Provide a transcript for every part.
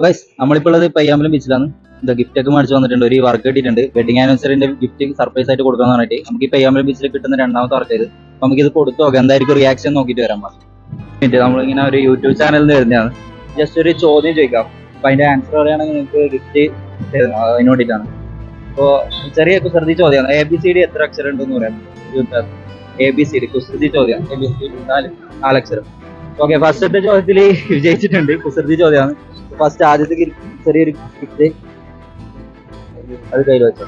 Guys നമ്മളിപ്പോൾ ഉള്ളത് പയ്യാമ്പലം ബീച്ചിലാണ്. എന്താ ഗിഫ്റ്റ് ഒക്കെ മേടിച്ചു വന്നിട്ടുണ്ട്. ഒരു വർക്ക് കിട്ടിയിട്ടുണ്ട്. വെഡിങ് ആനിവേഴ്സറിന്റെ ഗിഫ്റ്റ് സർപ്രൈസ് ആയിട്ട് കൊടുക്കാന്ന് പറഞ്ഞിട്ട് നമുക്ക് ഈ പയ്യാമ്പലം ബീച്ചിൽ കിട്ടുന്ന രണ്ടാമത്തെ വർക്ക് ഇത്. നമുക്ക് ഇത് കൊടുത്തു നോക്കാം, എന്തായിരിക്കും റിയാക്ഷൻ നോക്കിയിട്ട് വരാൻ പറഞ്ഞു. നമ്മളിങ്ങനെ ഒരു യൂട്യൂബ് ചാനലിൽ നിന്ന് വരുന്നതാണ്. ജസ്റ്റ് ഒരു ചോദ്യം ചോദിക്കാം, അപ്പൊ അതിന്റെ ആൻസർ പറയുകയാണെങ്കിൽ നിങ്ങൾക്ക് ഗിഫ്റ്റ് അതിന് വേണ്ടിയിട്ടാണ്. അപ്പോൾ ചെറിയ കുസൃതി ചോദ്യമാണ്. ABCD എത്ര അക്ഷരം ഉണ്ടെന്ന് പറയാം. ABCD കുസൃതി ചോദ്യം. ABCD നാലക്ഷരം. ഓക്കെ, ഫസ്റ്റത്തെ ചോദ്യത്തിൽ വിജയിച്ചിട്ടുണ്ട്. കുസൃതി ചോദ്യമാണ്. ഫസ്റ്റ് ആദ്യത്തെ ചെറിയൊരു ഗിഫ്റ്റ് അത് കയ്യിൽ വെച്ചോ.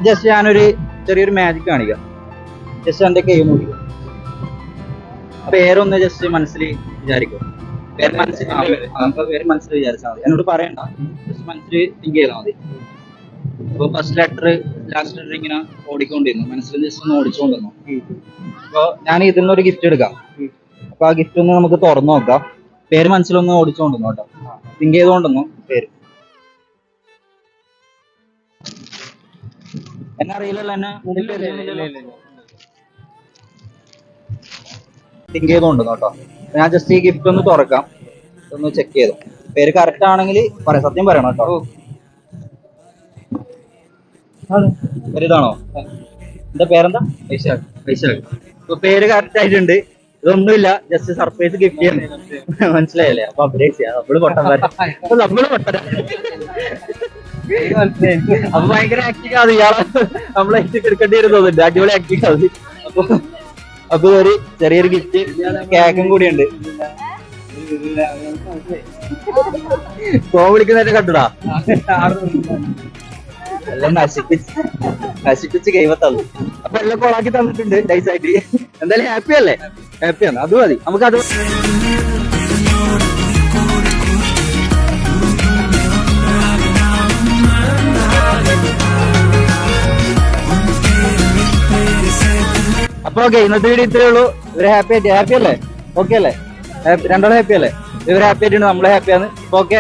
ജസ്റ്റ് ഞാനൊരു ചെറിയൊരു മാജിക് കാണിക്കാം. ജസ്റ്റ് എന്റെ കൈ നോക്കിക്കോ. പേരൊന്ന് ജസ്റ്റ് മനസ്സിൽ വിചാരിക്കും. പേര് മനസ്സിൽ വിചാരിച്ചാൽ മതി. എന്നോട് പറയണ്ട, ജസ്റ്റ് മനസ്സിൽ തിങ്ക് ചെയ്താൽ മതി. അപ്പൊ ഫസ്റ്റ് ലെറ്റർ ലാസ്റ്റ് ലെറ്റർ ഇങ്ങനെ ഓടിക്കൊണ്ടിരുന്നു, മനസ്സിൽ ജസ്റ്റ് ഒന്ന് ഓടിച്ചുകൊണ്ടിരുന്നു. അപ്പൊ ഞാൻ ഇതിൽ നിന്നൊരു ഗിഫ്റ്റ് എടുക്കാം. അപ്പൊ ആ ഗിഫ്റ്റ് ഒന്ന് നമുക്ക് തുറന്നു നോക്കാം. പേര് മനസ്സിലൊന്ന് ഓടിച്ചുകൊണ്ടിരുന്നു കേട്ടോ, തിങ്ക് ചെയ്തുകൊണ്ടിരുന്നു പേര്. എന്നെ അറിയില്ലല്ലോ, എന്നെ തിങ്ക് ചെയ്തുകൊണ്ടിരുന്നു കേട്ടോ. ഞാൻ ജസ്റ്റ് ഈ ഗിഫ്റ്റ് ഒന്ന് തുറക്കാം, ഒന്ന് ചെക്ക് ചെയ്തു. പേര് കറക്റ്റ് ആണെങ്കിൽ പറയാം, സത്യം പറയണം കേട്ടോ. ഇതാണോ എന്റെ പേരെന്താ? വൈശാഖ്. വൈശാഖ്. ഇപ്പൊ പേര് കറക്റ്റ് ആയിട്ടുണ്ട്. ഇതൊന്നുമില്ല, ജസ്റ്റ് സർപ്രൈസ് ഗിഫ്റ്റ് ചെയ്യുന്നത്. മനസ്സിലായല്ലേ? അപ്പൊ അപ്ഡേറ്റ് ചെയ്യാം. നമ്മള് പൊട്ടൻ അപ്പൊ ഭയങ്കര ആക്ടിങ് ആണ് ഇയാളെ. നമ്മളെ എടുക്കേണ്ടി വരും തോന്നുന്നുണ്ട്. അടിപൊളി ആക്ടിങ് ആണ്. അപ്പൊ ഒരു ചെറിയൊരു ഗിഫ്റ്റ് കേക്കും കൂടിയുണ്ട്. വിളിക്കുന്നതിന്റെ കണ്ടുടാ, എല്ലാം നശിപ്പിച്ച് കൈവത്തള്ളു. അപ്പൊ എല്ലാം കൊളാക്കി തന്നിട്ടുണ്ട് നൈസായിട്ട്. എന്തായാലും ഹാപ്പി അല്ലേ? ഹാപ്പിയാണ്, അത് മതി നമുക്കത്. അപ്പൊ ഓക്കെ, ഇന്നത്തെ വീഡിയോ ഇത്രയേ ഉള്ളൂ. ഇവര് ഹാപ്പി അല്ലേ? ഓക്കെ അല്ലേ? രണ്ടാളും ഹാപ്പി അല്ലേ? ഇവര് ഹാപ്പി ആയിട്ടുണ്ട്, നമ്മള് ഹാപ്പിയാണ്. ഓക്കെ.